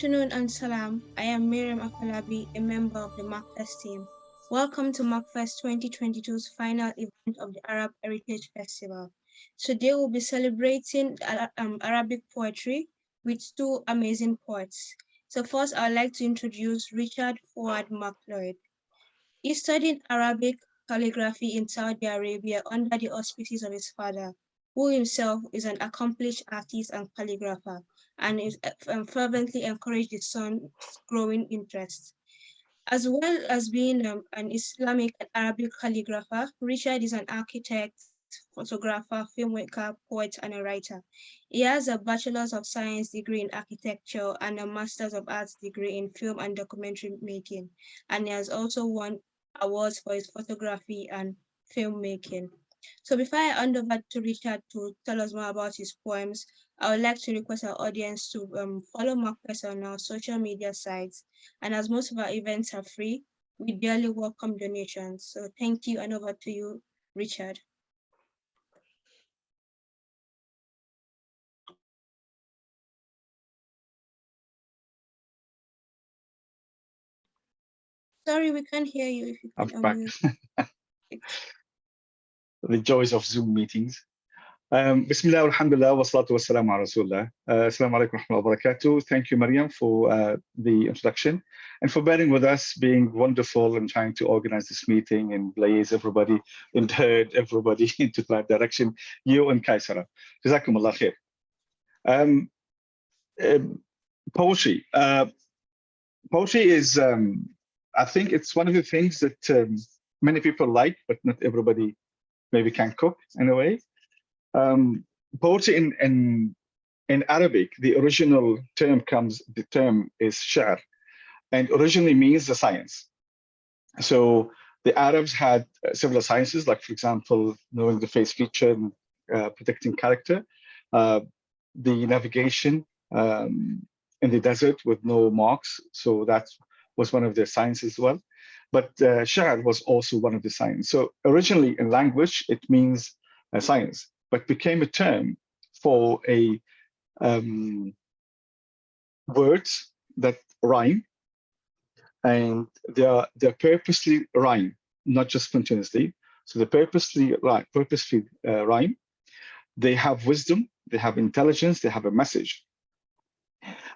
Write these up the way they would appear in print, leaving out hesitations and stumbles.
afternoon and salam. I am Miriam Afalabi, a member of the MACFEST team. Welcome to MACFEST 2022's final event of the Arab Heritage Festival. Today we'll be celebrating Arabic poetry with two amazing poets. So first, I'd like to introduce Richard Fuad MacLeod. He studied Arabic calligraphy in Saudi Arabia under the auspices of his father, who himself is an accomplished artist and calligrapher, and is fervently encouraged his son's growing interest. As well as being an Islamic and Arabic calligrapher, Richard is an architect, photographer, filmmaker, poet, and a writer. He has a Bachelor's of Science degree in architecture and a Master's of Arts degree in film and documentary making, and he has also won awards for his photography and filmmaking. So before I hand over to Richard to tell us more about his poems, I would like to request our audience to follow MacFest on our social media sites. And as most of our events are free, we dearly welcome donations. So thank you, and over to you, Richard. Sorry, we can't hear you. If you can unmute. The joys of Zoom meetings. Bismillah, alhamdulillah, wa salatu wa salam ala rasulullah. Assalamu alaikum wa rahmatullahi wa barakatuh. Thank you, Maryam, for the introduction and for bearing with us, being wonderful and trying to organize this meeting and liaise everybody and herd everybody into the right direction. You and Qaisra. Jazakum Allah khair. Poetry. Poetry is, I think it's one of the things that many people like, but not everybody maybe can cook in a way. Poetry in Arabic, the original term is sha'r, and originally means the science. So the Arabs had several sciences, like, for example, knowing the face feature and predicting character, the navigation in the desert with no marks. So that was one of their sciences as well. But sha'r was also one of the sciences. So originally in language, it means science, but became a term for words that rhyme, and they're purposely rhyme, not just spontaneously. So they purposely rhyme. They have wisdom, they have intelligence, they have a message.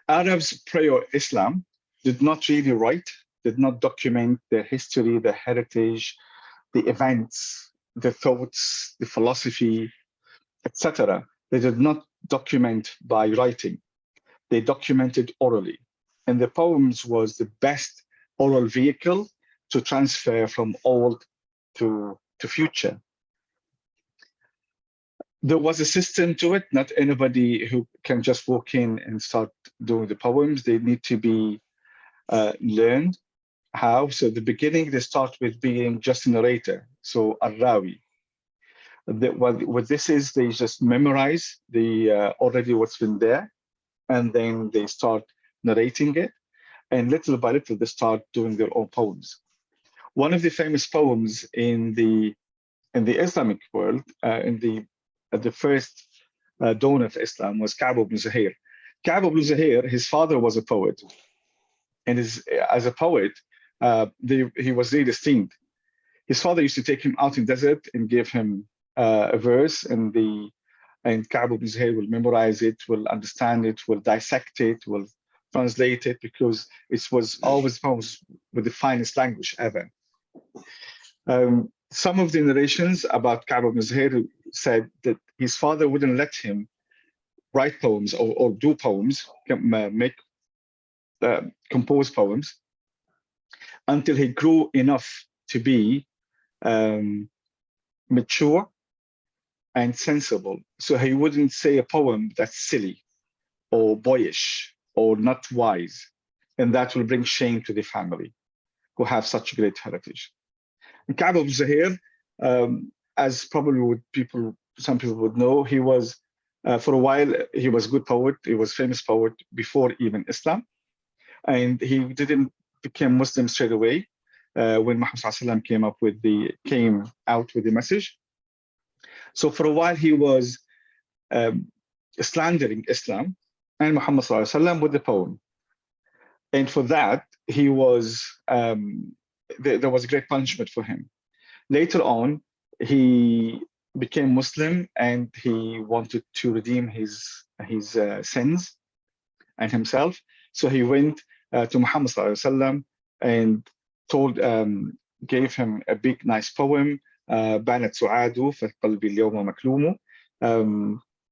Arabs pre-Islam did not really write, did not document their history, their heritage, the events, the thoughts, the philosophy, etc. They did not document by writing. They documented orally. And the poems was the best oral vehicle to transfer from old to future. There was a system to it. Not anybody who can just walk in and start doing the poems. They need to be learned how. So at the beginning, they start with being just a narrator. So al-rawi. What this is, they just memorize the already what's been there, and then they start narrating it, and little by little they start doing their own poems. One of the famous poems in the Islamic world, at the first dawn of Islam, was Ka'b ibn Zuhair. Ka'b ibn Zuhair, his father was a poet, and as a poet, he was really esteemed. His father used to take him out in the desert and give him a verse, and Ka'b ibn Zuhair will memorize it, will understand it, will dissect it, will translate it, because it was always poems with the finest language ever. Some of the narrations about Ka'b ibn Zuhair said that his father wouldn't let him write poems or do poems, compose poems, until he grew enough to be mature and sensible. So he wouldn't say a poem that's silly or boyish or not wise, and that will bring shame to the family who have such great heritage. And Ka'b ibn Zuhair, as probably some people would know, he was, for a while, he was a good poet. He was a famous poet before even Islam. And he didn't become Muslim straight away when Muhammad ﷺ came out with the message. So for a while he was slandering Islam and Muhammad ﷺ with the poem. And for that, he was there was a great punishment for him. Later on, he became Muslim and he wanted to redeem his sins and himself. So he went to Muhammad ﷺ and told, gave him a big, nice poem, بانت سعاد فقلبي اليوم مكلوم.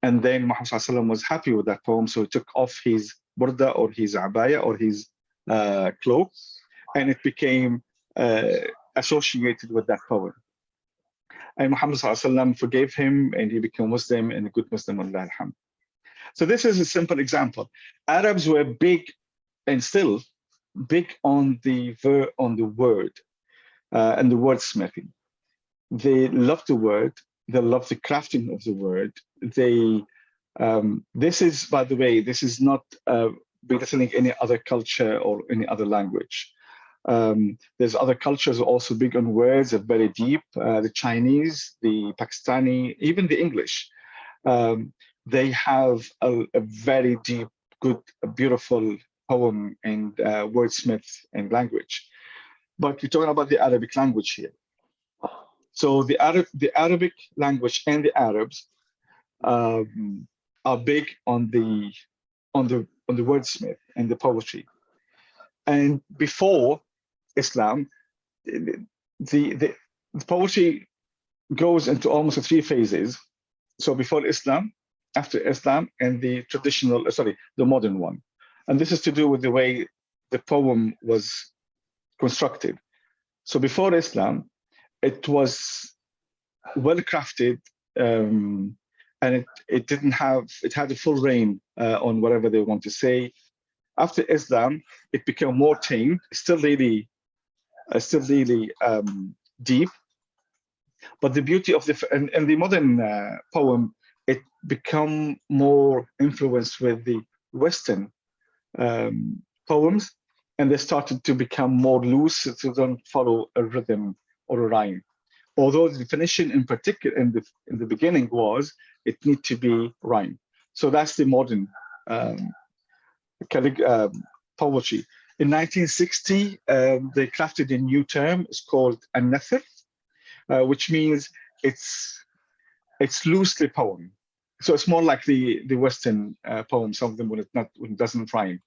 And then Muhammad ﷺ was happy with that poem, so he took off his burda or his abaya or his cloak, and it became associated with that poem. And Muhammad ﷺ forgave him, and he became Muslim and a good Muslim. Allah alhamd. So this is a simple example. Arabs were big and still big on the word and the wordsmithing. They love the word. They love the crafting of the word. They this is, by the way, this is not belittling any other culture or any other language. There's other cultures also big on words, are very deep. The Chinese, the Pakistani, even the English. They have a very deep, good, beautiful poem and wordsmith and language. But we're talking about the Arabic language here. So the Arabic language and the Arabs are big on the wordsmith and the poetry. And before Islam, the poetry goes into almost 3 phases. So before Islam, after Islam, and the traditional, the modern one. And this is to do with the way the poem was constructed. So before Islam, it was well crafted, and it had a full reign on whatever they want to say. After Islam, it became more tame, still really deep. But the beauty of the modern poem, it become more influenced with the Western poems, and they started to become more loose, so don't follow a rhythm or a rhyme. Although the definition in particular in the beginning was it need to be rhyme. So that's the modern poetry. In 1960, they crafted a new term. It's called an-nathr, which means it's loosely poem. So it's more like the Western poem. Some of them when it doesn't rhyme.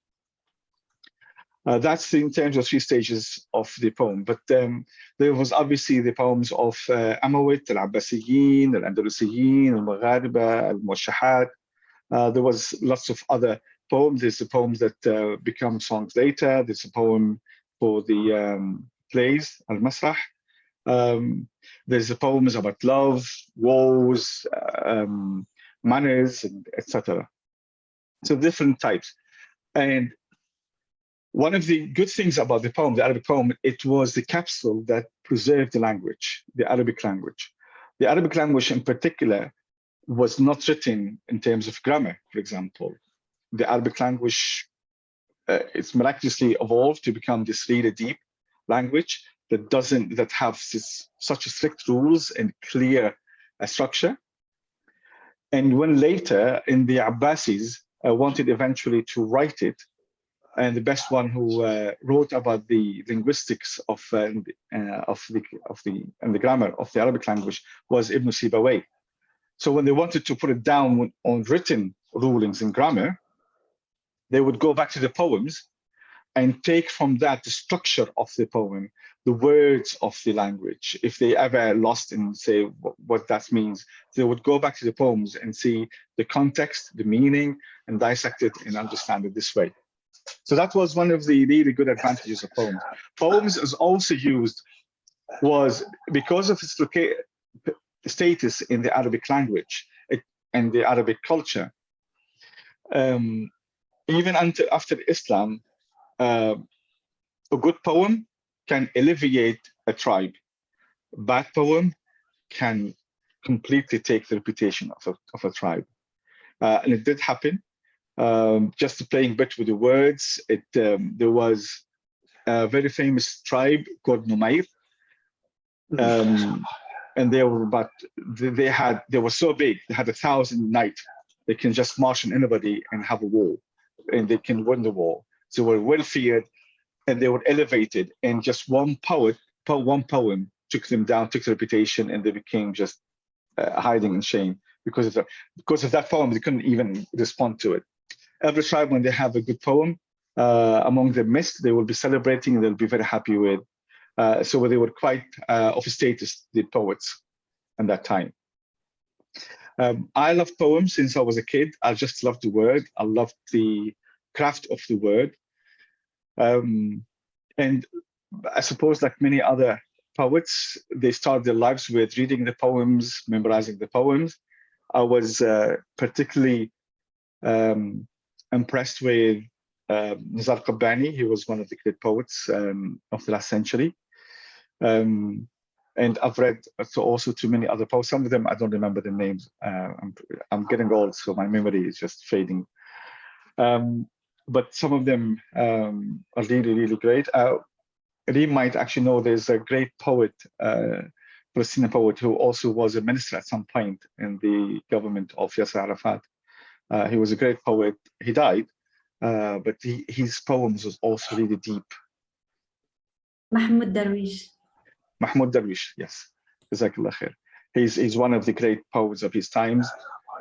That's in terms of 3 stages of the poem. But there was obviously the poems of Amawit, Al-Abbasiyin, Al-Andalusiyin, Al-Maghariba, Al-Muwashahat. There was lots of other poems. There's the poems that become songs later. There's a poem for the plays, Al-Masrah. There's the poems about love, wars, manners, and etc. So different types. And one of the good things about the poem, the Arabic poem, it was the capsule that preserved the language, the Arabic language. The Arabic language in particular was not written in terms of grammar, for example. The Arabic language, it's miraculously evolved to become this really deep language that have such strict rules and clear structure. And when later in the Abbasis wanted eventually to write it, and the best one who wrote about the linguistics of the grammar of the Arabic language was Ibn Sibawayh. So when they wanted to put it down on written rulings in grammar, they would go back to the poems and take from that the structure of the poem, the words of the language. If they ever lost in, say, what that means, they would go back to the poems and see the context, the meaning, and dissect it and understand it this way. So that was one of the really good advantages of poems. Poems is also used, was because of its status in the Arabic language and the Arabic culture. Even after Islam, a good poem can alleviate a tribe. A bad poem can completely take the reputation of a tribe. And it did happen. Just playing a bit with the words, there was a very famous tribe called Numayr. And they were so big, they had 1,000 knights. They can just march on anybody and have a war, and they can win the war. They were well feared, and they were elevated. And just one poem took them down, took their reputation, and they became just hiding in shame because of that poem. They couldn't even respond to it. Every tribe, when they have a good poem among the mist, they will be celebrating, and they'll be very happy with. So they were quite of status, the poets, at that time. I love poems since I was a kid. I just loved the word. I loved the craft of the word. And I suppose, like many other poets, they start their lives with reading the poems, memorizing the poems. I was particularly impressed with Nizar Qabbani. He was one of the great poets of the last century. And I've read also too many other poets. Some of them I don't remember the names. I'm getting old, so my memory is just fading. But some of them are really, really great. Reem might actually know there's a great poet, Palestinian poet, who also was a minister at some point in the government of Yasser Arafat. He was a great poet. He died, but his poems was also really deep. Mahmoud Darwish. Mahmoud Darwish, yes. Jazakallah khair. He's one of the great poets of his times.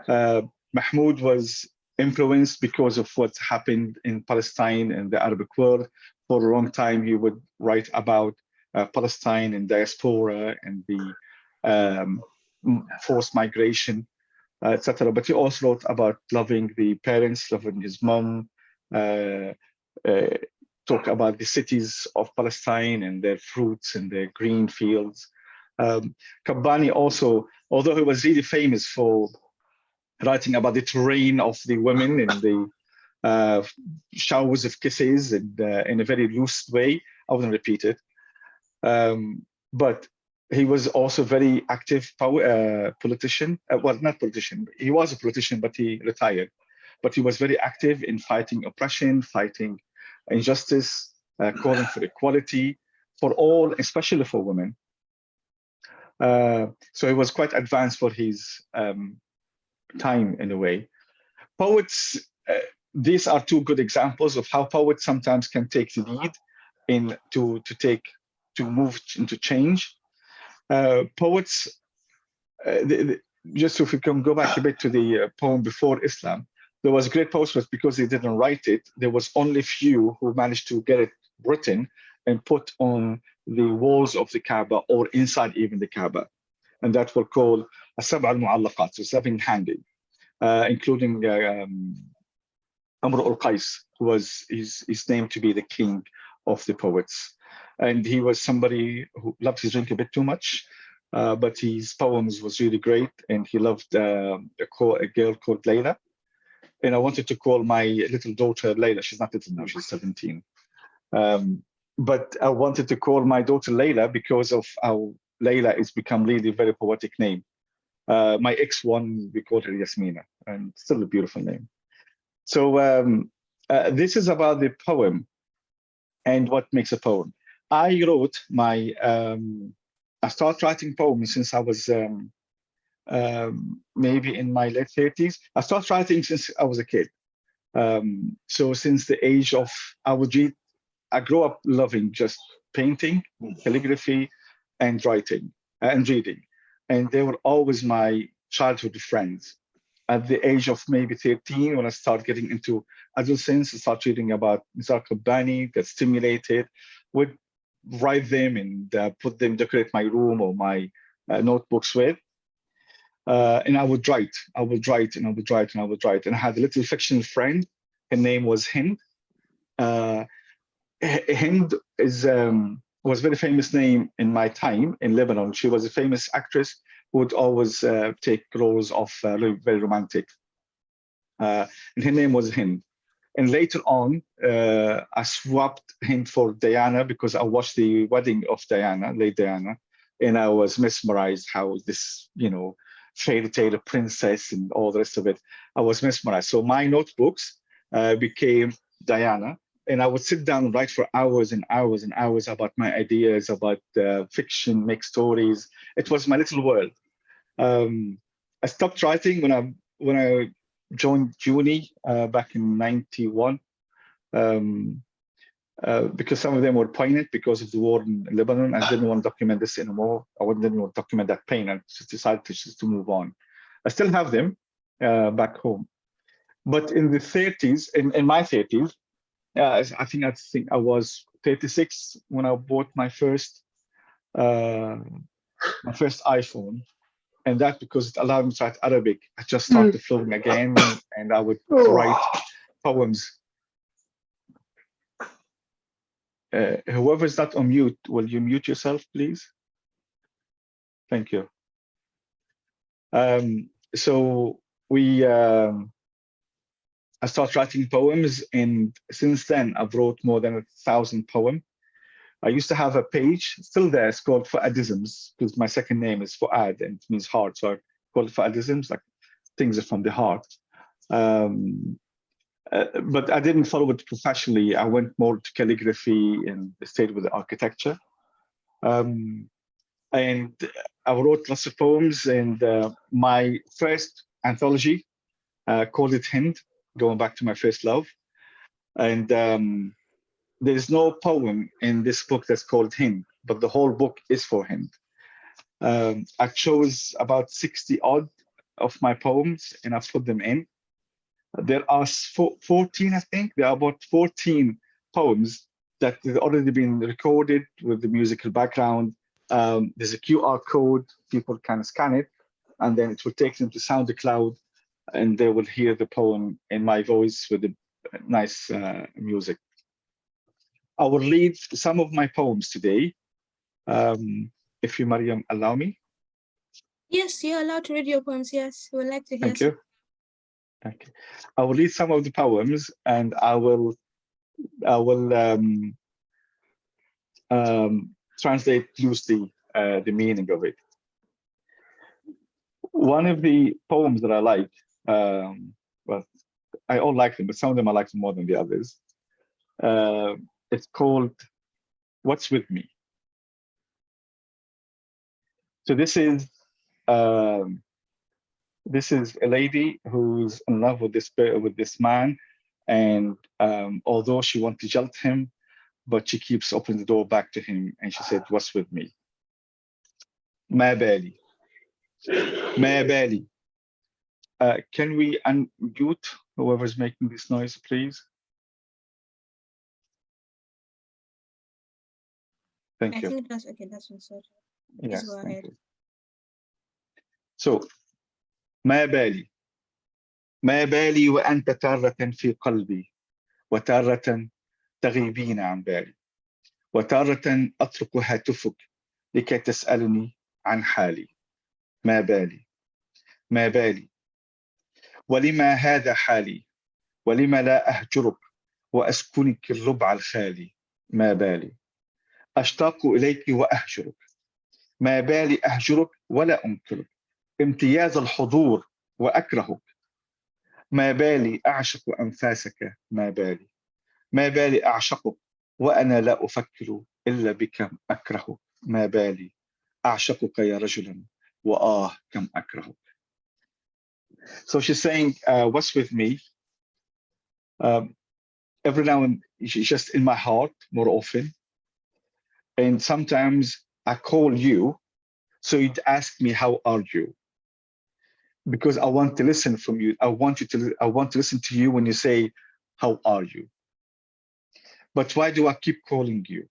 Mahmoud was influenced because of what happened in Palestine and the Arabic world. For a long time, he would write about Palestine and diaspora and the forced migration, etc. But he also wrote about loving the parents, loving his mom, talk about the cities of Palestine and their fruits and their green fields. Qabbani also, although he was really famous for writing about the terrain of the women and the showers of kisses and in a very loose way. I wouldn't repeat it. But he was also very active politician. Well, not politician. He was a politician, but he retired. But he was very active in fighting oppression, fighting injustice, calling for equality for all, especially for women. So he was quite advanced for his time in a way. Poets, these are two good examples of how poets sometimes can take the lead in to move into change. Poets, just if we can go back a bit to the poem before Islam, there was great poets, but because they didn't write it, there was only few who managed to get it written and put on the walls of the Kaaba or inside even the Kaaba. And that were called as-sab' al-mu'allaqat, so 7 hanging, including Amr al-Qais, who was his name to be the king of the poets. And he was somebody who loved his drink a bit too much, but his poems was really great. And he loved a girl called Layla. And I wanted to call my little daughter Layla. She's not little now, she's 17. But I wanted to call my daughter Layla because of how Layla has become really a very poetic name. My ex-one, we called her Yasmina, and still a beautiful name. So this is about the poem and what makes a poem. I wrote my, I started writing poems since I was maybe in my late 30s. I started writing since I was a kid. So since the age of, I grew up loving just painting, calligraphy, and writing and reading. And they were always my childhood friends. At the age of maybe 13, when I started getting into adolescence, I started reading about Nizar Qabbani, got stimulated, would write them and put them, decorate my room or my notebooks with. And I would write, and I would write. And I had a little fictional friend. Her name was Hind. Hind was a very famous name in my time in Lebanon. She was a famous actress who would always take roles of very romantic. And her name was Hind. And later on, I swapped Hind for Diana because I watched the wedding of Diana, late Diana, and I was mesmerized how this, fairy tale princess and all the rest of it. I was mesmerized. So my notebooks became Diana. And I would sit down and write for hours and hours and hours about my ideas, about fiction, make stories. It was my little world. I stopped writing when I joined uni back in '91. because some of them were poignant because of the war in Lebanon. I didn't want to document this anymore. I didn't want to document that pain. I just decided to move on. I still have them back home. But in the 30s, in my 30s, I think I was 36 when I bought my first iPhone, and that's because it allowed me to write Arabic. I just started flowing again, and I would write poems. Whoever's not on mute, will you mute yourself, please? Thank you. So I started writing poems, and since then I've wrote more than 1,000 poems. I used to have a page, still there, it's called Fuadisms, because my second name is Fuad and it means heart. So I call it Fuadisms, like things are from the heart. But I didn't follow it professionally. I went more to calligraphy and stayed with the architecture. And I wrote lots of poems, and my first anthology called it Hind, going back to my first love. And there's no poem in this book that's called Hind, but the whole book is for Hind. I chose about 60 odd of my poems and I put them in. There are 14, I think. There are about 14 poems that have already been recorded with the musical background. There's a QR code, people can scan it, and then it will take them to SoundCloud, and they will hear the poem in my voice with the nice music. I will read some of my poems today, if you, Mariam, allow me. Yes, you're allowed to read your poems. Yes, we would like to hear. Thank you. Okay. I will read some of the poems, and I will translate loosely the meaning of it. One of the poems that I like, well, I all like them, but some of them I like them more than the others. It's called "What's With Me." So this is a lady who's in love with this man, and although she wants to jilt him, but she keeps opening the door back to him, and she said, "What's with me?" ما بالي. ما بالي. Can we unmute whoever's making this noise, please? Thank you. I think that's okay. That's one sorted. Yes, go thank ahead. you. So, ما بالي. ما بالي وأنت تارة في قلبي وتارة تغيبين عن بالي وتارة أترك هاتفك لكي تسألني عن حالي. ما بالي. ما بالي. ولما هذا حالي ولما لا أهجرك وأسكنك الربع الخالي. ما بالي. أشتاق إليك وأهجرك. ما بالي أهجرك ولا أنكرك امتياز الحضور وأكرهك. ما بالي أعشق أنفاسك. ما بالي. ما بالي أعشقك وأنا لا أفكر إلا بك أكرهك. ما بالي أعشقك يا رجلا وآه كم أكرهك. So she's saying, what's with me? Every now and then, she's just in my heart more often. And sometimes I call you, so you'd ask me, how are you? Because I want to listen from you. I want to listen to you when you say, how are you? But why do I keep calling you?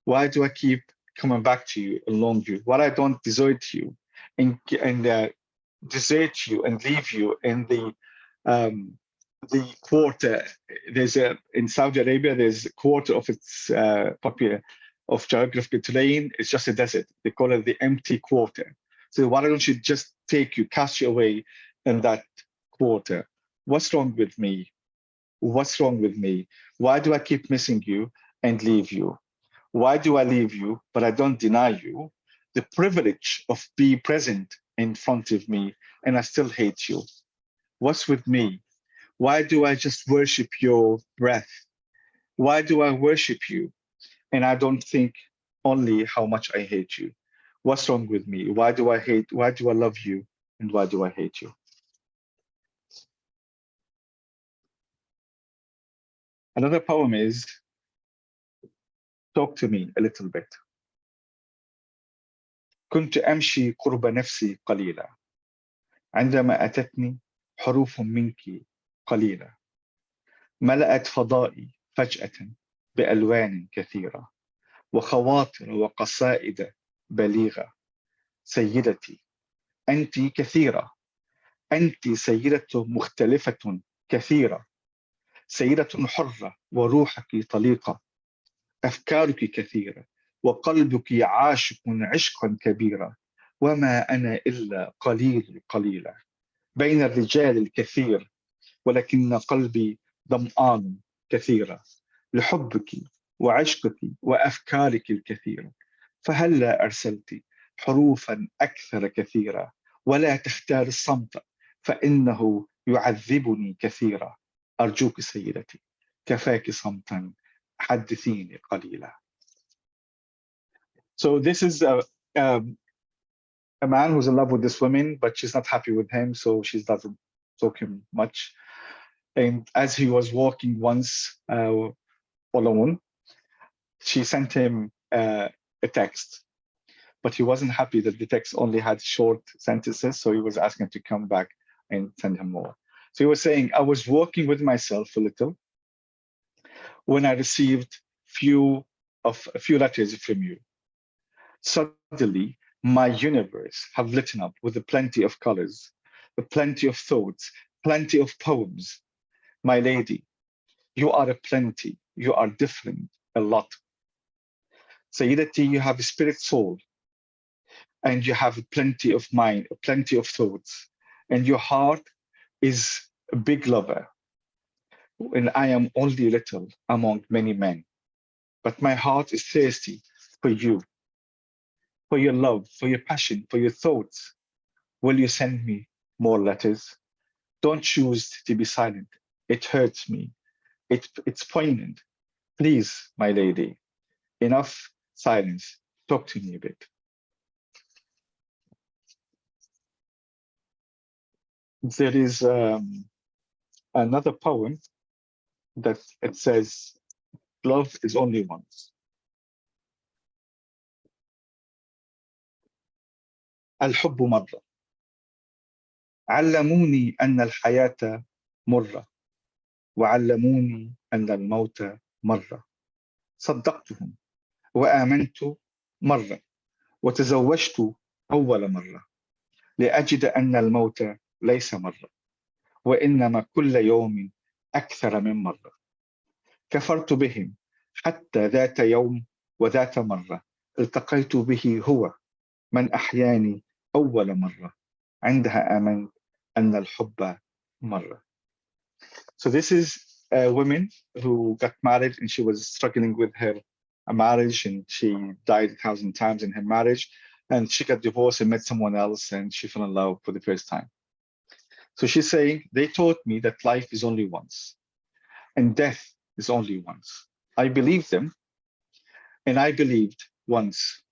Why do I keep coming back to you, along you? Why I don't desert you and desert you and leave you in the quarter? There's in Saudi Arabia, there's a quarter of its of geographical terrain. It's just a desert. They call it the empty quarter. So why don't you just cast you away in that quarter? What's wrong with me? What's wrong with me? Why do I keep missing you and leave you? Why do I leave you, but I don't deny you the privilege of being present in front of me, and I still hate you? What's with me? Why do I just worship your breath? Why do I worship you, and I don't think only how much I hate you? What's wrong with me? Why do I love you, and why do I hate you? Another poem is Talk to Me a Little Bit. كنت أمشي قرب نفسي قليلا عندما أتتني حروف منك قليلة ملأت فضائي فجأة بألوان كثيرة وخواطر وقصائد بليغة سيدتي أنت كثيرة أنت سيدة مختلفة كثيرة سيدة حرة وروحك طليقة أفكارك كثيرة وقلبك عاشق عشقا كبيرا وما أنا إلا قليل قليلة بين الرجال الكثير ولكن قلبي ظمآن كثيرة لحبك وعشقك وأفكارك الكثيرة فهلا أرسلت حروفا أكثر كثيرة ولا تختار الصمت فإنه يعذبني كثيرا أرجوك سيدتي كفاك صمتا حدثيني قليلا. So this is a man who's in love with this woman, but she's not happy with him, so she doesn't talk him much. And as he was walking once alone, she sent him a text, but he wasn't happy that the text only had short sentences, so he was asking to come back and send him more. So he was saying, I was walking with myself a little when I received a few letters from you. Suddenly, my universe have lit up with plenty of colors, plenty of thoughts, plenty of poems. My lady, you are a plenty, you are different a lot. Sayyidati, you have a spirit soul, and you have plenty of mind, plenty of thoughts, and your heart is a big lover. And I am only little among many men, but my heart is thirsty for you, for your love, for your passion, for your thoughts. Will you send me more letters? Don't choose to be silent. It hurts me. It's poignant. Please, my lady, enough silence. Talk to me a bit. There is another poem that it says, love is only once. الحب مرة علموني أن الحياة مرة وعلموني أن الموت مرة صدقتهم وآمنت مرة وتزوجت أول مرة لأجد أن الموت ليس مرة وإنما كل يوم أكثر من مرة كفرت بهم حتى ذات يوم وذات مرة التقيت به هو من أحياني أول مرة عندها آمنت أن الحب مرة. So this is a woman who got married and she was struggling with her marriage and she died 1,000 times in her marriage and she got divorced and met someone else and she fell in love for the first time. So she's saying, they taught me that life is only once and death is only once. I believed them and I believed once.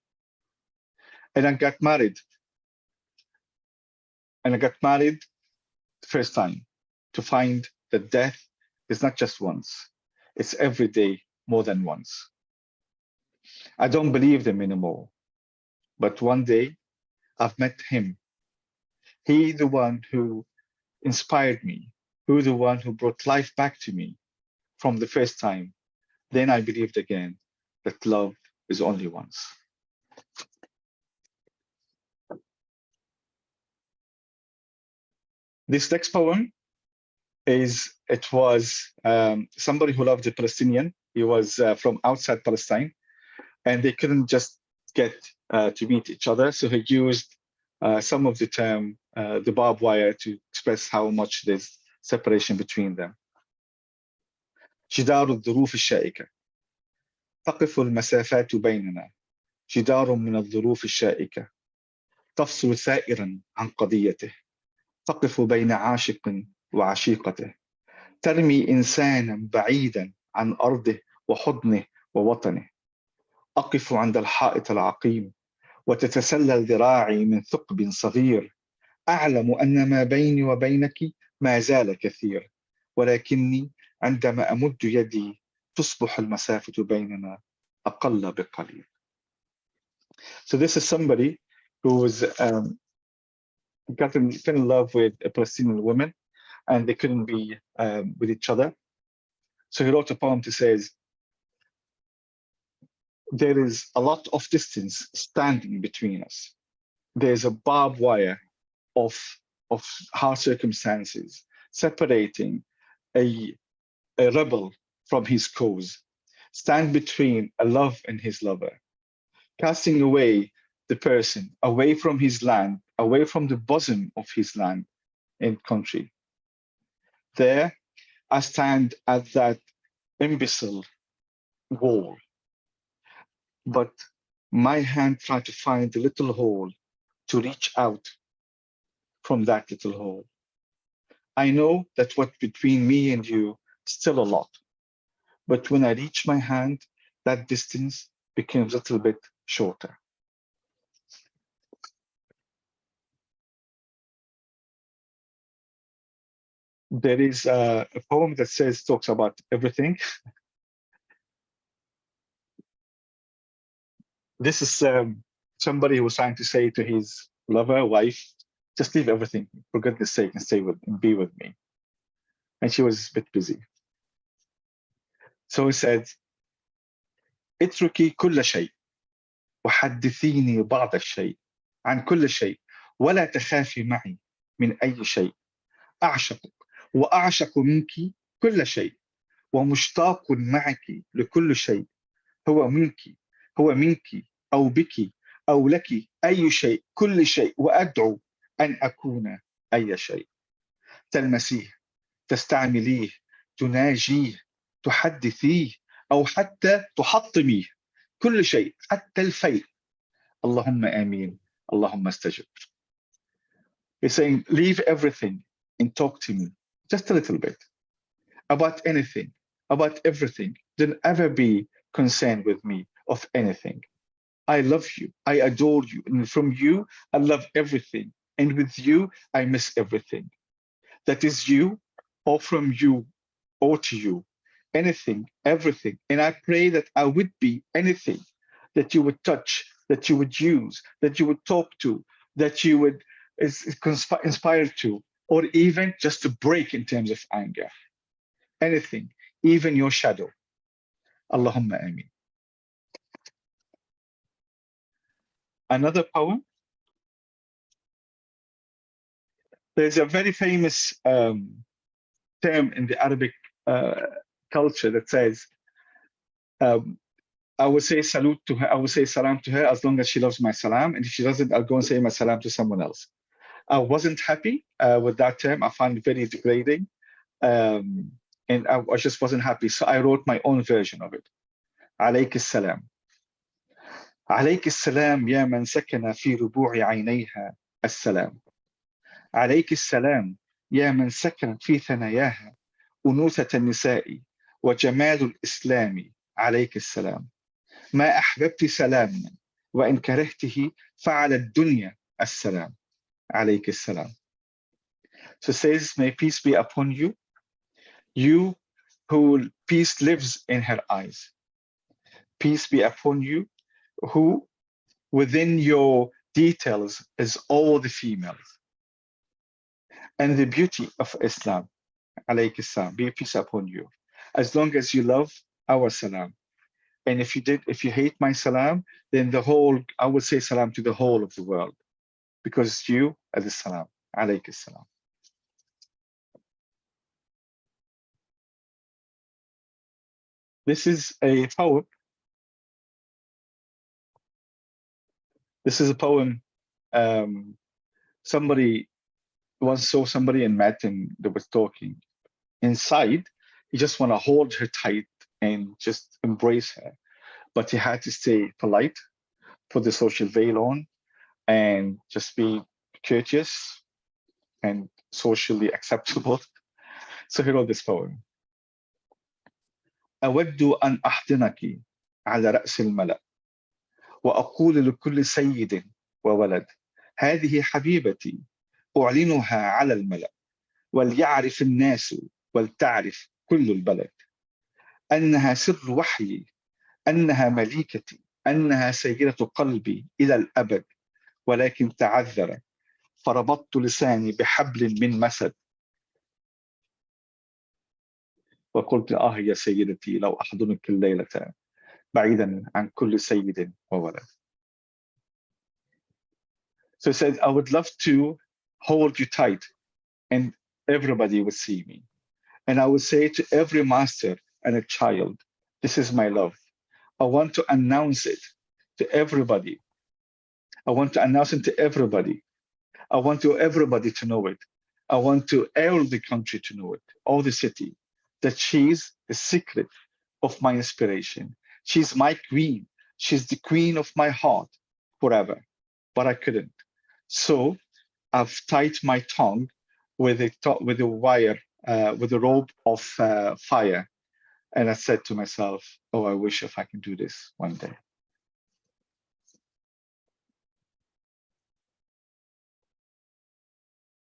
And I got married. And I got married the first time to find that death is not just once. It's every day more than once. I don't believe them anymore. But one day I've met him. He, the one who inspired me, who the one who brought life back to me from the first time. Then I believed again that love is only once. This next poem was somebody who loved the Palestinian. He was from outside Palestine, and they couldn't just get to meet each other. So he used some of the term, the barbed wire, to express how much there's separation between them. جدار الظروف الشائكة تقف المسافات بيننا جدار من الظروف الشائكة تفصل ثائرا عن قضيته تقف بين عاشق وعشيقته ترمي إنسانا بعيدا عن أرضه وحضنه ووطنه أقف عند الحائط العقيم وتتسلل ذراعي من ثقب صغير أعلم أن ما بيني وبينك ما زال كثير ولكني عندما أمد يدي تصبح المسافة بيننا أقل بقليل. So this is somebody who was got in love with a Palestinian woman, and they couldn't be with each other. So he wrote a poem to say, there is a lot of distance standing between us. There's a barbed wire of hard circumstances separating a rebel from his cause. Stand between a love and his lover, casting away the person away from his land, away from the bosom of his land and country. There, I stand at that imbecile wall, but my hand tried to find the little hole to reach out from that little hole. I know that what's between me and you still a lot, but when I reach my hand, that distance becomes a little bit shorter. There is a poem that talks about everything. This is somebody who was trying to say to his lover, wife, just leave everything, for goodness sake, and stay with and be with me. And she was a bit busy. So he said, اتركي كل شيء وحدثيني بعض الشيء عن كل شيء ولا تخافي معي من أي شيء. أعشقك وأعشق منك كل شيء ومشتاق معك لكل شيء. هو منك أو بك أو لك أي شيء كل شيء وأدعو أن أكون أي شيء. تلمسيه، تستعمليه، تناجيه، تحدثيه، أو حتى تحطميه، كل شيء حتى الفيء. اللهم آمين، اللهم استجب. He's saying, leave everything and talk to me just a little bit about anything, about everything. Don't ever be concerned with me of anything. I love you, I adore you, and from you I love everything, and with you I miss everything. That is you, or from you, or to you, anything, everything. And I pray that I would be anything that you would touch, that you would use, that you would talk to, that you would inspire to, or even just to break in terms of anger. Anything, even your shadow. Allahumma ameen. Another poem. There's a very famous term in the Arabic culture that says, I would say salute to her, I would say salam to her as long as she loves my salam, and if she doesn't, I'll go and say my salam to someone else. I wasn't happy with that term. I found it very degrading, and I just wasn't happy. So I wrote my own version of it. عليك السلام. عليك السلام يا من سكن في ربوع عينيها السلام. عليك السلام يا من سكن في ثناياها أنوثة النساء وجمال الإسلام. عليك السلام. ما أحببت سلاما وإن كرهته فعلى الدنيا السلام. عليك السلام. So it says, may peace be upon you, you who peace lives in her eyes. Peace be upon you, who within your details is all the females. And the beauty of Islam, alayhi salam, be peace upon you. As long as you love our salam. And if you hate my salam, then I would say salam to the whole of the world. Because you are the salam, alayhi salam. This is a poem. This is a poem. Somebody once saw somebody and met him that was talking. Inside, he just want to hold her tight and just embrace her. But he had to stay polite, put the social veil on, and just be courteous and socially acceptable. So he wrote this poem. أود أن أحضنك على رأس الملأ وأقول لكل سيد وولد هذه حبيبتي أعلنها على الملأ وليعرف الناس ولتعرف كل البلد، أنها سر وحيي، أنها مليكتي، أنها سيدة قلبي إلى الأبد، ولكن تعذر فربطت لساني بحبل من مسد، وقلت يا سيدتي لو أحضنك الليلة بعيدا عن كل سيد وولد. So he said, I would love to hold you tight and everybody would see me. And I would say to every master and a child, this is my love. I want to announce it to everybody. I want to announce it to everybody. I want everybody to know it. I want all the country to know it, all the city, that she's the secret of my inspiration. She's my queen. She's the queen of my heart forever. But I couldn't. So I've tied my tongue with a wire, with a rope of fire. And I said to myself, oh, I wish if I can do this one day.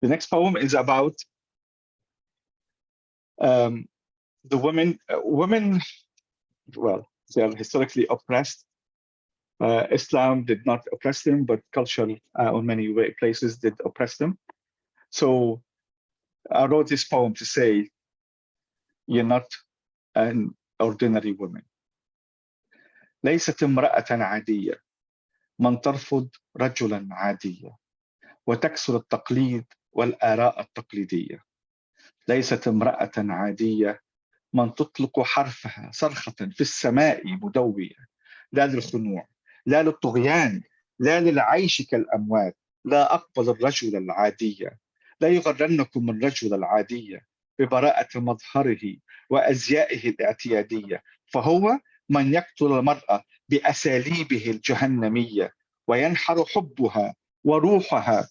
The next poem is about the women. Women, well, they are historically oppressed. Islam did not oppress them, but culture in many places did oppress them. So I wrote this poem to say, you're not an ordinary woman. ليست امرأة عادية من ترفض رجلا عاديا وتكسر التقليد والآراء التقليدية. ليست امرأة عادية من تطلق حرفها صرخة في السماء مدوية، لا للخنوع، لا للطغيان، لا للعيش كالأموات. لا أقبل الرجل العادية. لا يغرنكم الرجل العادية ببراءة مظهره وأزيائه الاعتيادية، فهو من يقتل المرأة بأساليبه الجهنمية وينحر حبها وروحها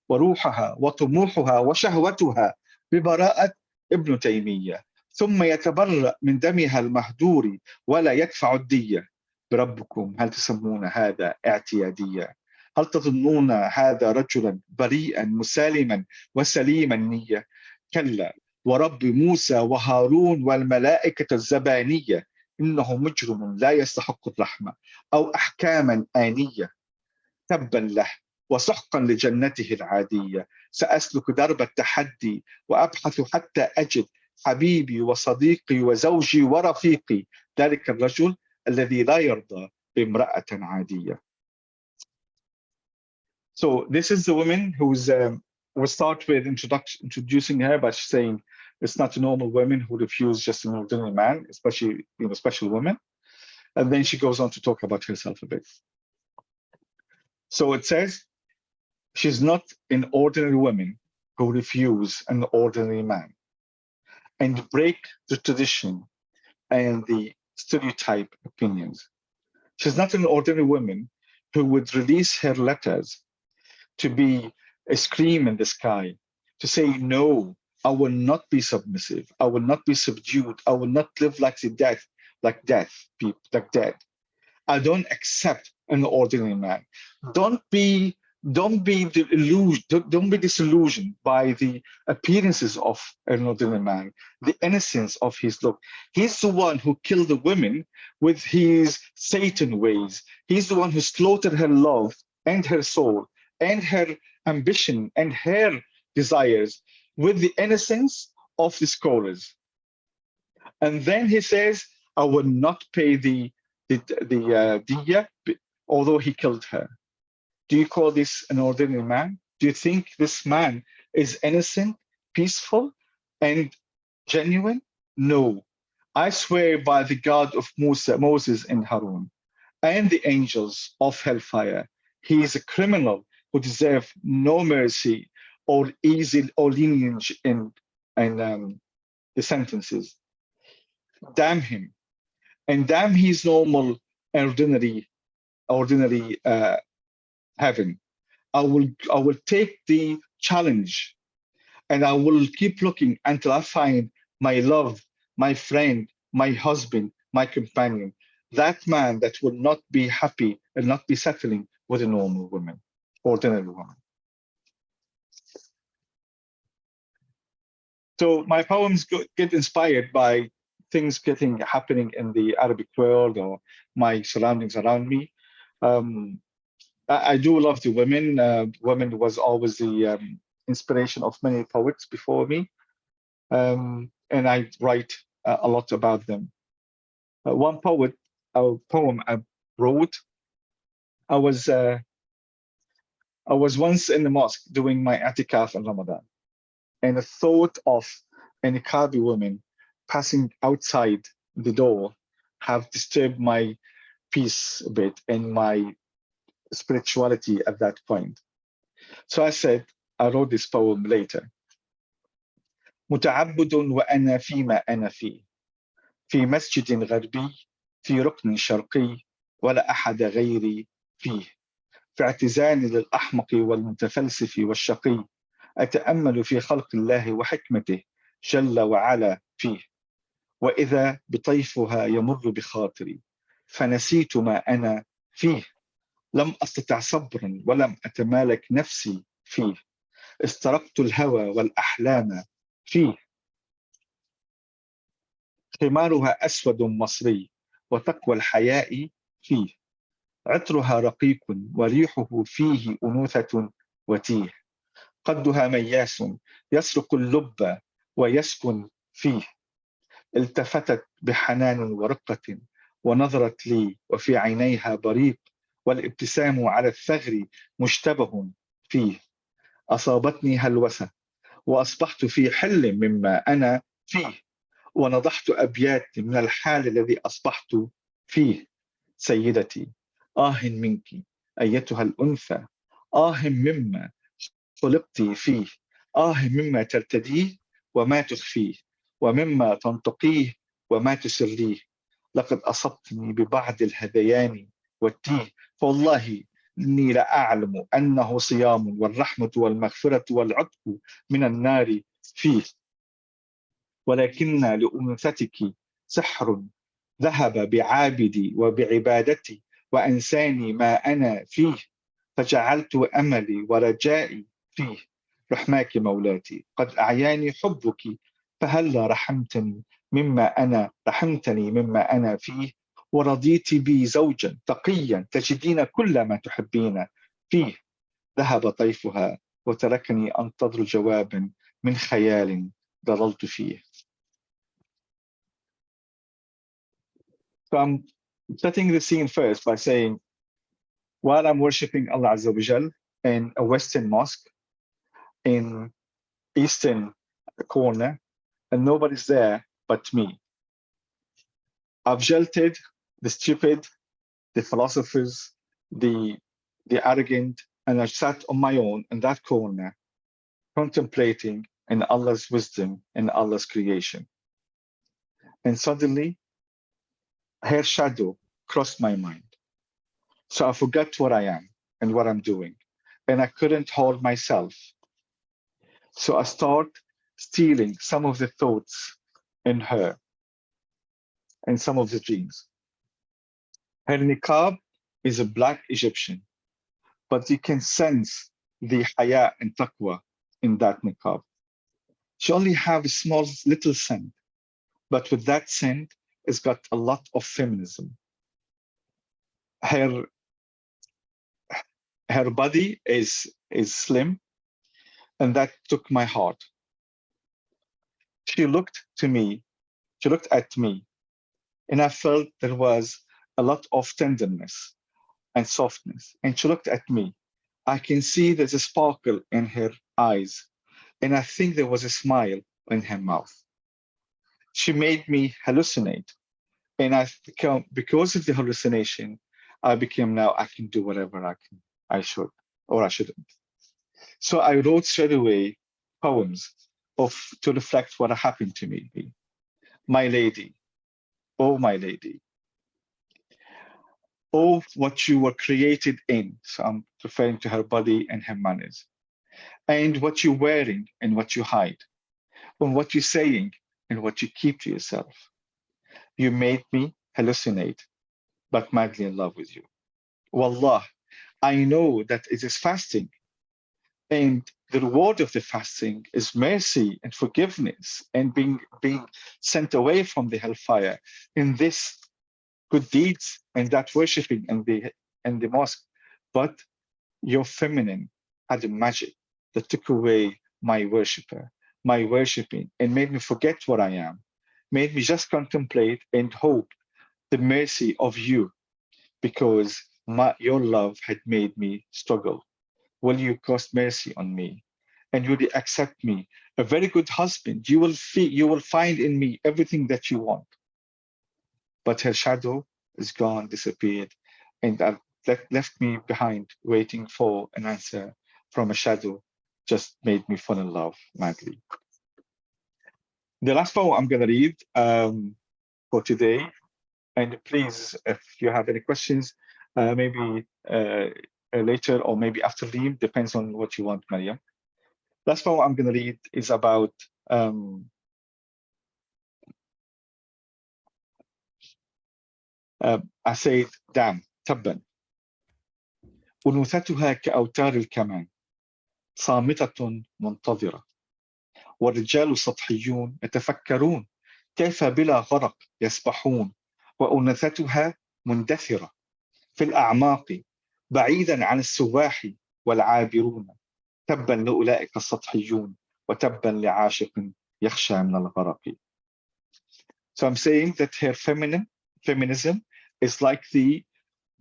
وروحها وطموحها وشهوتها ببراءة ابن تيمية، ثم يتبرأ من دمها المهدور ولا يدفع الدية. بربكم هل تسمون هذا اعتيادية؟ هل تظنون هذا رجلا بريئا مسالما وسليم النية؟ كلا، ورب موسى وهارون والملائكة الزبانية، إنه مجرم لا يستحق الرحمة أو أحكاما آنية. تبا له وسحقا لجنته العادية. سأسلك درب التحدي وأبحث حتى أجد حبيبي وصديقي وزوجي ورفيقي، ذلك الرجل الذي لا يرضى بامرأة عادية. So this is the woman who's, we'll start with introducing her by saying it's not a normal woman who refused just an ordinary man, especially special women. And then she goes on to talk about herself a bit. So it says, she's not an ordinary woman who refuse an ordinary man and break the tradition and the stereotype opinions. She's not an ordinary woman who would release her letters to be a scream in the sky, to say, no, I will not be submissive. I will not be subdued. I will not live like death. I don't accept an ordinary man. Don't be disillusioned by the appearances of an ordinary man, the innocence of his look. He's the one who killed the women with his Satan ways. He's the one who slaughtered her love and her soul and her ambition and her desires with the innocence of the scholars. And then he says, I will not pay the diya, although he killed her. Do you call this an ordinary man? Do you think this man is innocent, peaceful, and genuine? No. I swear by the God of Moses and Harun, and the angels of hellfire, he is a criminal who deserves no mercy or easy or leniency in the sentences. Damn him, and damn his normal, ordinary heaven. I will take the challenge, and I will keep looking until I find my love, my friend, my husband, my companion, that man that will not be happy and not be settling with a normal woman, ordinary woman. So my poems get inspired by things happening in the Arabic world or my surroundings around me. Um, I do love the women. Women was always the inspiration of many poets before me, and I write a lot about them. One poem I wrote. I was uh, I was once in the mosque doing my atikaf in Ramadan, and the thought of a niqabi woman passing outside the door have disturbed my peace a bit and my spirituality at that point. So I wrote this poem later. متعبد وأنا فيما أنا فيه في مسجد غربي في ركن شرقي ولا أحد غيري فيه في اعتزال للأحمق والمتفلسف والشقي أتأمل في خلق الله وحكمته جل وعلا فيه وإذا بطيفها يمر بخاطري فنسيت ما أنا فيه لم أستطع صبرا ولم أتمالك نفسي فيه استرقت الهوى والأحلام فيه خمارها أسود مصري وتقوى الحياء فيه عطرها رقيق وريحه فيه أنوثة وتيه قدها مياس يسرق اللب ويسكن فيه التفتت بحنان ورقة ونظرت لي وفي عينيها بريق والابتسام على الثغر مشتبه فيه أصابتني هلوسة وأصبحت في حل مما أنا فيه ونضحت أبيات من الحال الذي أصبحت فيه سيدتي منك أيتها الأنثى مما خلقت فيه مما ترتديه وما تخفيه ومما تنطقيه وما تسريه لقد أصبتني ببعض الهذيان والتيه فوالله إني لأعلم أنه صيام والرحمة والمغفرة والعتق من النار فيه ولكن لأنوثتك سحر ذهب بعابدي وبعبادتي وأنساني ما أنا فيه فجعلت أملي ورجائي فيه رحماك مولاتي قد أعياني حبك فهلا رحمتني مما أنا فيه ورضيت بي زوجا تقيا تجدين كل ما تحبين فيه ذهب طيفها وتركني أنتظر جوابا من خيال ضللت فيه. So I'm setting the scene first by saying, while I'm worshiping Allah Azza wa Jal in a Western mosque in Eastern corner, and nobody's there but me, I've jilted the stupid, the philosophers, the arrogant, and I sat on my own in that corner, contemplating in Allah's wisdom and Allah's creation. And suddenly, her shadow crossed my mind. So I forgot what I am and what I'm doing, and I couldn't hold myself. So I start stealing some of the thoughts in her and some of the dreams. Her niqab is a black Egyptian, but you can sense the haya and taqwa in that niqab. She only have a small little scent, but with that scent, it's got a lot of feminism. Her body is slim, and that took my heart. She looked at me, and I felt there was a lot of tenderness and softness. And she looked at me. I can see there's a sparkle in her eyes, and I think there was a smile in her mouth. She made me hallucinate, and because of the hallucination, I can do whatever I should, or I shouldn't. So I wrote straight away poems to reflect what happened to me. My lady, oh my lady, oh what you were created in. So I'm referring to her body and her manners, and what you're wearing and what you hide, and what you're saying and what you keep to yourself. You made me hallucinate, but madly in love with you. Wallah, I know that it is fasting, and the reward of the fasting is mercy and forgiveness and being sent away from the hellfire in this good deeds and that worshiping and the mosque. But your feminine had a magic that took away my worshiping, and made me forget what I am, made me just contemplate and hope the mercy of you, because your love had made me struggle. Will you cast mercy on me? And will you accept me? A very good husband. You will find in me everything that you want. But her shadow is gone, disappeared, and left me behind, waiting for an answer from a shadow. Just made me fall in love madly. The last poem I'm going to read for today, and please, if you have any questions, maybe later or maybe after Reem, depends on what you want, Maryam. Last poem I'm going to read is about I said, damn, تبا أنوثتها كأوتار الكمان صامتة منتظرة والرجال سطحيون يتفكرون كيف بلا غرق يسبحون وأنوثتها مندثرة في الأعماق بعيدا عن السواح والعابرون تبا لأولئك السطحيون وتبا لعاشق يخشى من الغرق. So I'm saying that her feminism is like the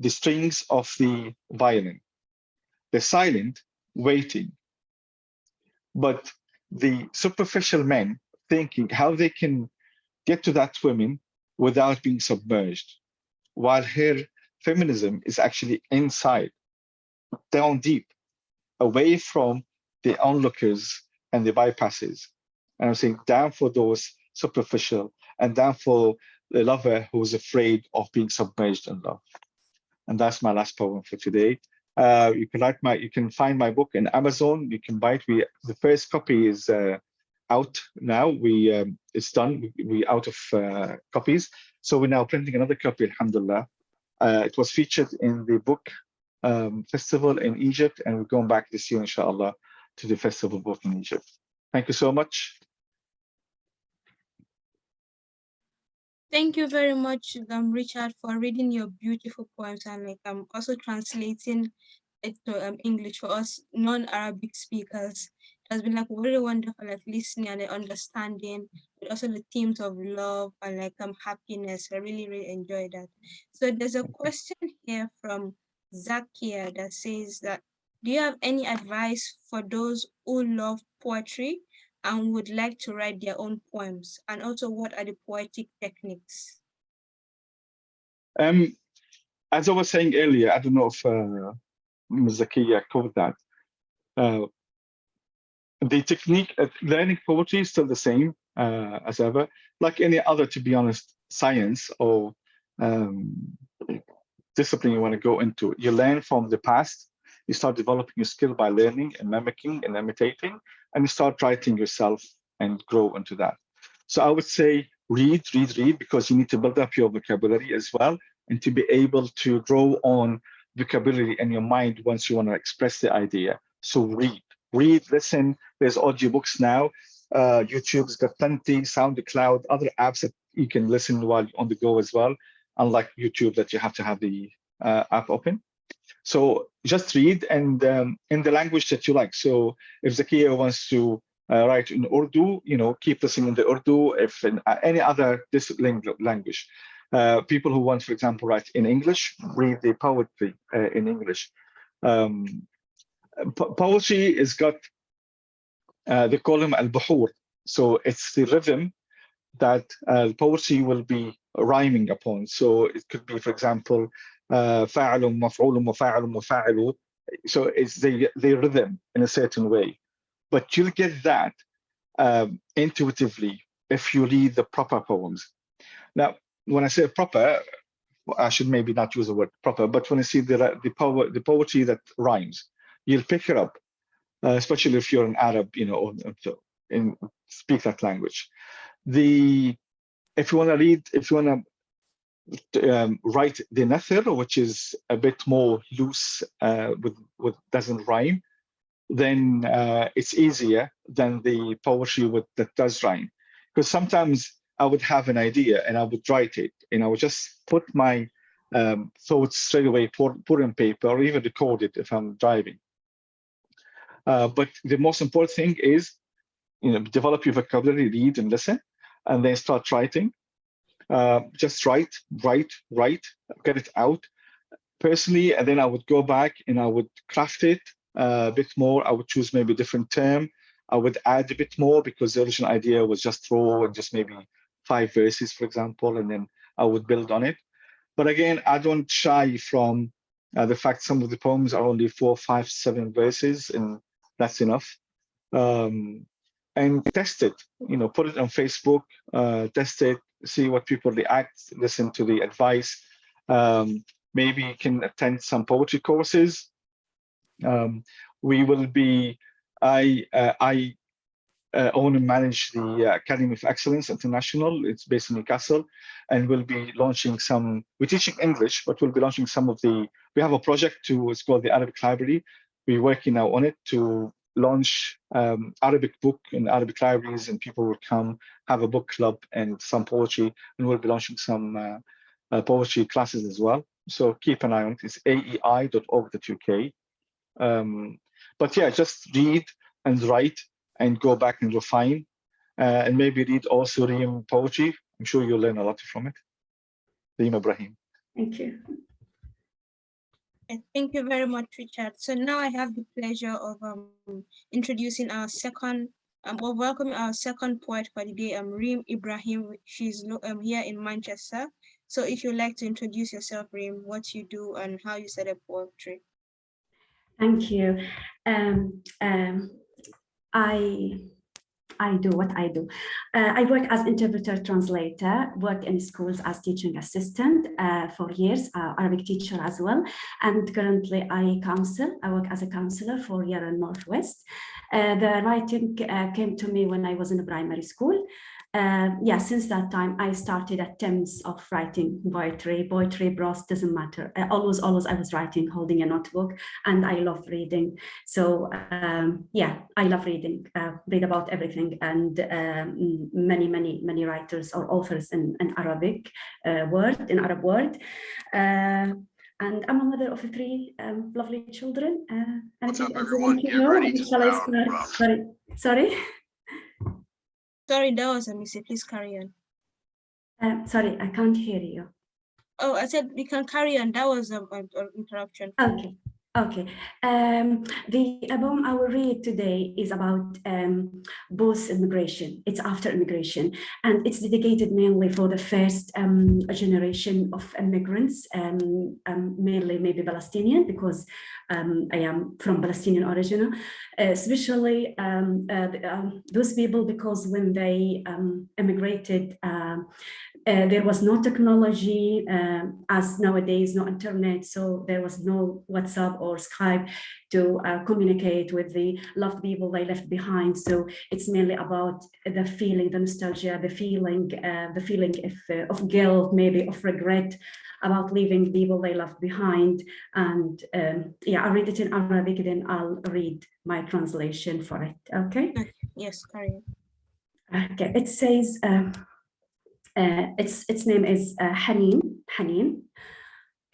strings of the violin. They're silent, waiting. But the superficial men thinking how they can get to that woman without being submerged, while her feminism is actually inside, down deep, away from the onlookers and the bypasses. And I'm saying down for those superficial and down for the lover who's afraid of being submerged in love. And that's my last poem for today. You can find my book in Amazon. You can buy it. The first copy is out now. It's done. We out of copies. So we're now printing another copy, alhamdulillah. It was featured in the book festival in Egypt, and we're going back this year, inshallah, to the festival book in Egypt. Thank you so much. Thank you very much, Richard, for reading your beautiful poems, and also translating it to English for us non-Arabic speakers. It has been very wonderful, listening and understanding, but also the themes of love and happiness. I really, really enjoyed that. So there's a question here from Zakia that says that, do you have any advice for those who love poetry and would like to write their own poems? And also, what are the poetic techniques? As I was saying earlier, I don't know if Ms. Zakia covered that. The technique of learning poetry is still the same as ever, like any other, to be honest, science or discipline you want to go into. You learn from the past, you start developing your skill by learning and mimicking and imitating, and you start writing yourself and grow into that. So I would say read, because you need to build up your vocabulary as well, and to be able to draw on vocabulary in your mind once you want to express the idea. So read, listen. There's audiobooks now. YouTube's got plenty, SoundCloud, other apps that you can listen while on the go as well, unlike YouTube that you have to have the app open. So just read, and in the language that you like. So if Zakia wants to write in Urdu, keep listening in the Urdu. If in any other language. People who want, for example, write in English, read the poetry in English. Poetry has got, they call them al-buhur. So it's the rhythm that poetry will be rhyming upon. So it could be, for example, فاعل مفعول مفاعل مفاعل. So it's the rhythm in a certain way. But you'll get that intuitively if you read the proper poems. Now, when I say proper, I should maybe not use the word proper, but when I see the poetry that rhymes, you'll pick it up, especially if you're an Arab, or speak that language. If you want to read, if you want to write the nathir, which is a bit more loose, with doesn't rhyme, then it's easier than the poetry that does rhyme. Because sometimes I would have an idea and I would write it, and I would just put my thoughts straight away, put on paper, or even record it if I'm driving. But the most important thing is, develop your vocabulary, read and listen, and then start writing. Just write, get it out. Personally, and then I would go back and I would craft it a bit more. I would choose maybe a different term. I would add a bit more because the original idea was just throw and just maybe 5 verses, for example, and then I would build on it. But again, I don't shy from the fact some of the poems are only 4, 5, 7 verses, and that's enough. And test it, put it on Facebook, test it, see what people react, listen to the advice. Maybe you can attend some poetry courses. We will be, I own and manage the Academy of Excellence International. It's based in Newcastle, and we'll be launching we're teaching English, but we'll be launching we have a project it's called the Arabic Library. We're working now on it to launch Arabic book in Arabic libraries, and people will come have a book club and some poetry, and we'll be launching some poetry classes as well. So keep an eye on it. It's aei.org.uk. But yeah, just read and write and go back and refine, and maybe read also Reem poetry. I'm sure you'll learn a lot from it. Reem Ibrahim. Thank you. Thank you very much, Richard. So now I have the pleasure of introducing our second, or welcoming our second poet for the day, Reem Ibrahim. She's here in Manchester. So if you'd like to introduce yourself, Reem, what you do and how you study poetry. Thank you. I do what I do. I work as interpreter translator, work in schools as teaching assistant for years, Arabic teacher as well. And currently I work as a counselor for Yara Northwest. The writing came to me when I was in the primary school. Since that time, I started attempts of writing poetry, prose, doesn't matter. Always I was writing, holding a notebook, and I love reading. So I love reading, read about everything, and many writers or authors in Arabic world. And I'm a mother of 3 lovely children. What's up, everyone? Get ready to Sorry. Sorry, that was a mistake. Please carry on. Sorry, I can't hear you. Oh, I said we can carry on. That was an interruption. Okay. The poem I will read today is about post-immigration. It's after immigration, and it's dedicated mainly for the first generation of immigrants, mainly maybe Palestinian, because I am from Palestinian origin, especially those people, because when they immigrated, there was no technology as nowadays, no internet, so there was no WhatsApp or Skype to communicate with the loved people they left behind. So it's mainly about the feeling, the nostalgia, the feeling of guilt, maybe of regret about leaving people they left behind. And I read it in Arabic, then I'll read my translation for it. Okay? Yes, carry on. Okay, it says, its name is حنين.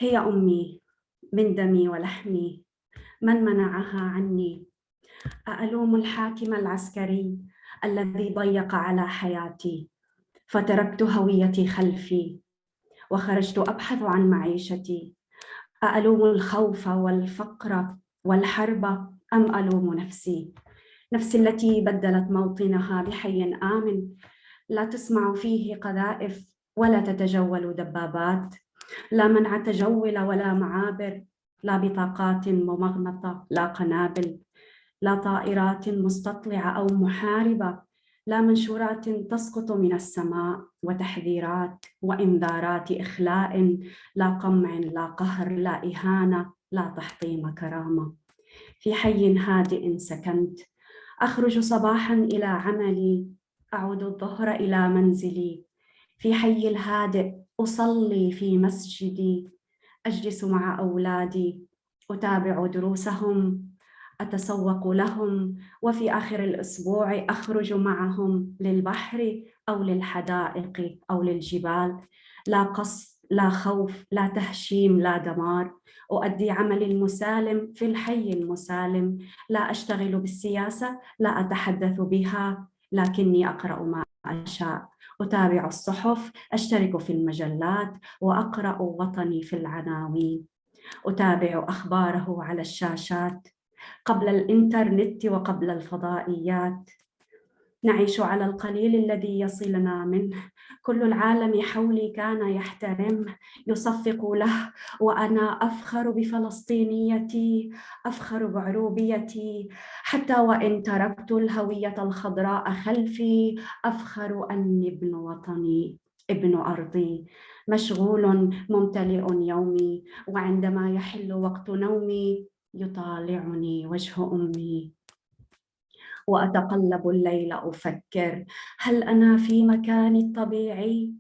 هي أمي من دمي ولحمي، من منعها عني؟ ألوم الحاكم العسكري الذي ضيق على حياتي، فتركت هويتي خلفي وخرجت أبحث عن معيشتي. ألوم الخوف والفقر والحرب أم ألوم نفسي التي بدلت موطنها بحي آمن لا تسمع فيه قذائف ولا تتجول دبابات، لا منع تجول ولا معابر، لا بطاقات ممغنطة، لا قنابل، لا طائرات مستطلعة أو محاربة، لا منشورات تسقط من السماء وتحذيرات وإنذارات إخلاء، لا قمع، لا قهر، لا إهانة، لا تحطيم كرامة. في حي هادئ سكنت، أخرج صباحا إلى عملي، أعود الظهر إلى منزلي. في حي الهادئ أصلي في مسجدي، أجلس مع أولادي، أتابع دروسهم، أتسوق لهم، وفي آخر الأسبوع أخرج معهم للبحر أو للحدائق أو للجبال. لا قصف، لا خوف، لا تهشيم، لا دمار. أؤدي عملي المسالم في الحي المسالم. لا أشتغل بالسياسة، لا أتحدث بها، لكني أقرأ ما أشاء. أتابع الصحف، أشترك في المجلات، وأقرأ وطني في العناوين. أتابع أخباره على الشاشات قبل الإنترنت وقبل الفضائيات. نعيش على القليل الذي يصلنا منه. كل العالم حولي كان يحترم، يصفق له، وأنا أفخر بفلسطينيتي، أفخر بعروبيتي. حتى وإن تركت الهوية الخضراء خلفي، أفخر أني ابن وطني، ابن أرضي. مشغول ممتلئ يومي، وعندما يحل وقت نومي يطالعني وجه أمي. وأتقلب الليل أفكر: هل أنا في مكاني الطبيعي؟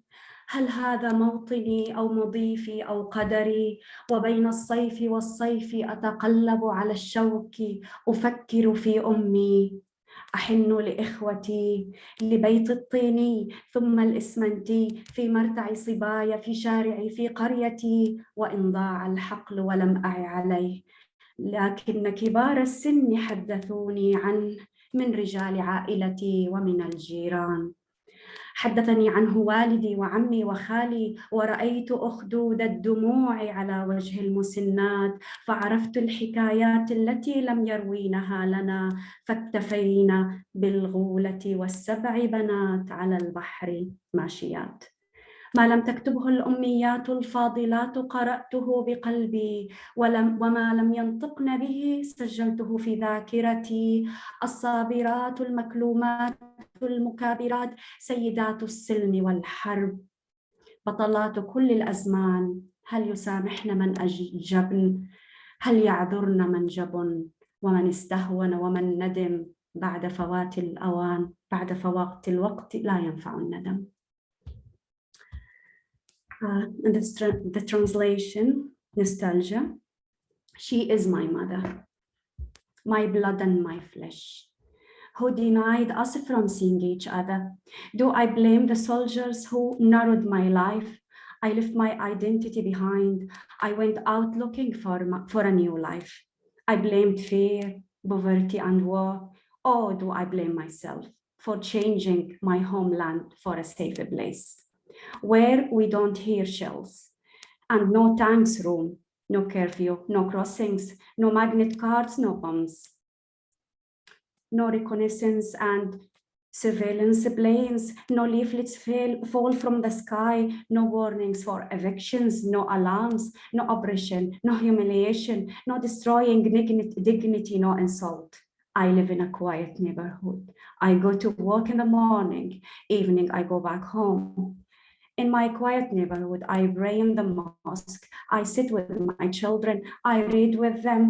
هل هذا موطني أو مضيفي أو قدري؟ وبين الصيف والصيف أتقلب على الشوك، أفكر في أمي. أحن لإخوتي، لبيت الطيني ثم الإسمنتي، في مرتع صبايا، في شارعي، في قريتي. وإن ضاع الحقل ولم أعي عليه، لكن كبار السن حدثوني عنه من رجال عائلتي ومن الجيران. حدثني عنه والدي وعمي وخالي، ورأيت أخدود الدموع على وجه المسنات، فعرفت الحكايات التي لم يروينها لنا، فاكتفينا بالغولة والسبع بنات على البحر ماشيات. ما لم تكتبه الأميات الفاضلات قرأته بقلبي، وما لم ينطقن به سجلته في ذاكرتي. الصابرات المكلومات المكابرات، سيدات السلم والحرب، بطلات كل الأزمان. هل يسامحن من أجبن؟ هل يعذرن من جبن؟ ومن استهون ومن ندم؟ بعد فوات الأوان، بعد فوات الوقت لا ينفع الندم. And the translation, nostalgia. She is my mother, my blood and my flesh, who denied us from seeing each other. Do I blame the soldiers who narrowed my life? I left my identity behind. I went out looking for a new life. I blamed fear, poverty, and war. Or do I blame myself for changing my homeland for a safer place, where we don't hear shells, and no tanks roam, no curfew, no crossings, no magnet cards, no bombs, no reconnaissance and surveillance planes, no leaflets fall from the sky, no warnings for evictions, no alarms, no oppression, no humiliation, no destroying dignity, no insult. I live in a quiet neighborhood. I go to work in the morning, evening I go back home. In my quiet neighborhood, I pray in the mosque, I sit with my children, I read with them,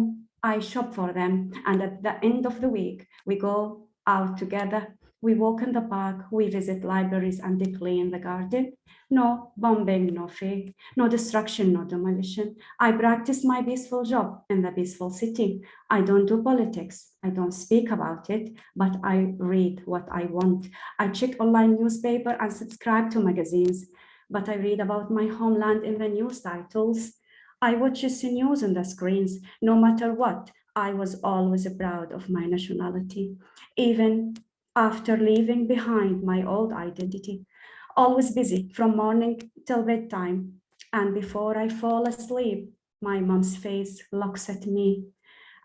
I shop for them, and at the end of the week, we go out together, we walk in the park, we visit libraries and they play in the garden. No bombing, no fake, no destruction, no demolition. I practice my peaceful job in the peaceful city. I don't do politics, I don't speak about it, but I read what I want. I check online newspaper and subscribe to magazines, but I read about my homeland in the news titles. I watch the news on the screens. No matter what, I was always proud of my nationality, even after leaving behind my old identity. Always busy from morning till bedtime. And before I fall asleep, my mom's face looks at me,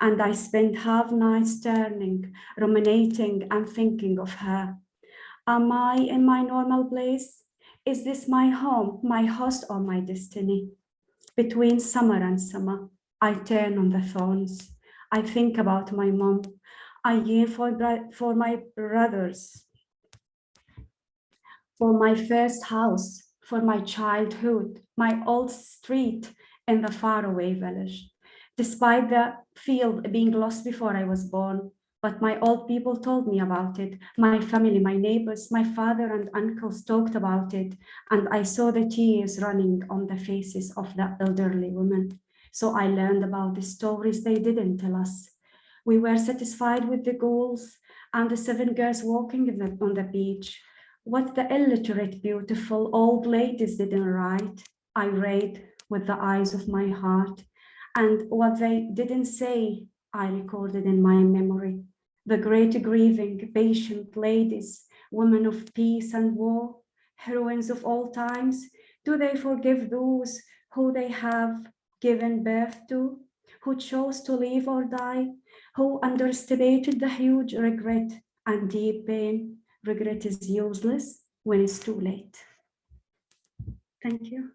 and I spend half nights turning, ruminating and thinking of her. Am I in my normal place? Is this my home, my host, or my destiny? Between summer and summer, I turn on the thorns. I think about my mom. I yearn for my brothers, for my first house, for my childhood, my old street in the faraway village. Despite the field being lost before I was born, but my old people told me about it. My family, my neighbors, my father and uncles talked about it, and I saw the tears running on the faces of the elderly women. So I learned about the stories they didn't tell us. We were satisfied with the goals and the 7 girls walking on the beach. What the illiterate, beautiful old ladies didn't write, I read with the eyes of my heart. And what they didn't say, I recorded in my memory. The great grieving, patient ladies, women of peace and war, heroines of all times, do they forgive those who they have given birth to, who chose to live or die, who underestimated the huge regret and deep pain? Regret is useless when it's too late. Thank you.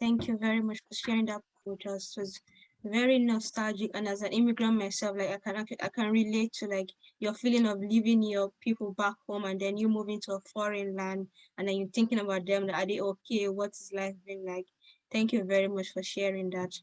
Thank you very much for sharing that with us. It was very nostalgic, and as an immigrant myself, like I can relate to like your feeling of leaving your people back home and then you moving to a foreign land and then you're thinking about them. Are they okay? What is life been like? Thank you very much for sharing that.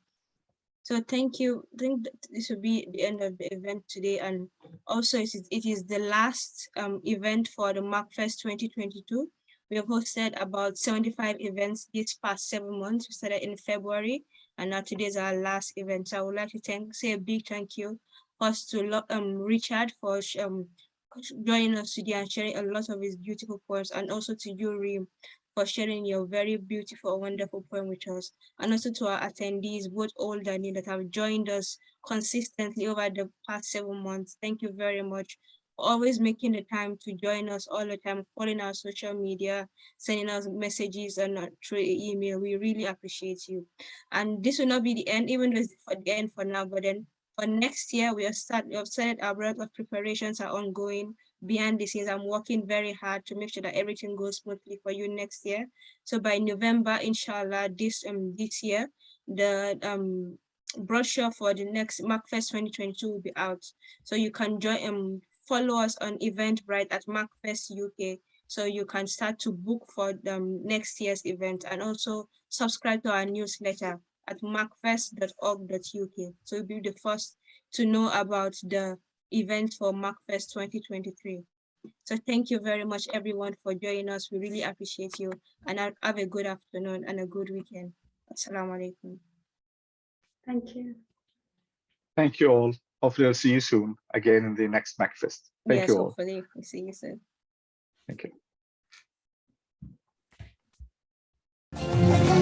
So thank you. I think this will be the end of the event today, and also it is the last event for the MACFEST 2022. We have hosted about 75 events this past 7 months. We started in February, and now today is our last event. So I would like to say a big thank you first to Richard for joining us today and sharing a lot of his beautiful poems, and also to you, Reem, for sharing your very beautiful, wonderful poem with us, and also to our attendees, both old and new, that have joined us consistently over the past 7 months. Thank you very much for always making the time to join us all the time, following our social media, sending us messages and through email. We really appreciate you. And this will not be the end, even though it's the end for now, but then for next year, we have started our lot of preparations are ongoing. Behind the scenes, I'm working very hard to make sure that everything goes smoothly for you next year. So by November, inshallah, this year, the brochure for the next MACFEST 2022 will be out. So you can join follow us on Eventbrite at MACFEST UK, so you can start to book for next year's event, and also subscribe to our newsletter at macfest.org.uk. So you'll be the first to know about the event for MACFEST 2023. So thank you very much, everyone, for joining us. We really appreciate you, and have a good afternoon and a good weekend. Assalamu alaikum. Thank you. Thank you all. Hopefully I'll see you soon again in the next MACFEST. Thank you all. Hopefully we'll see you soon. Thank you.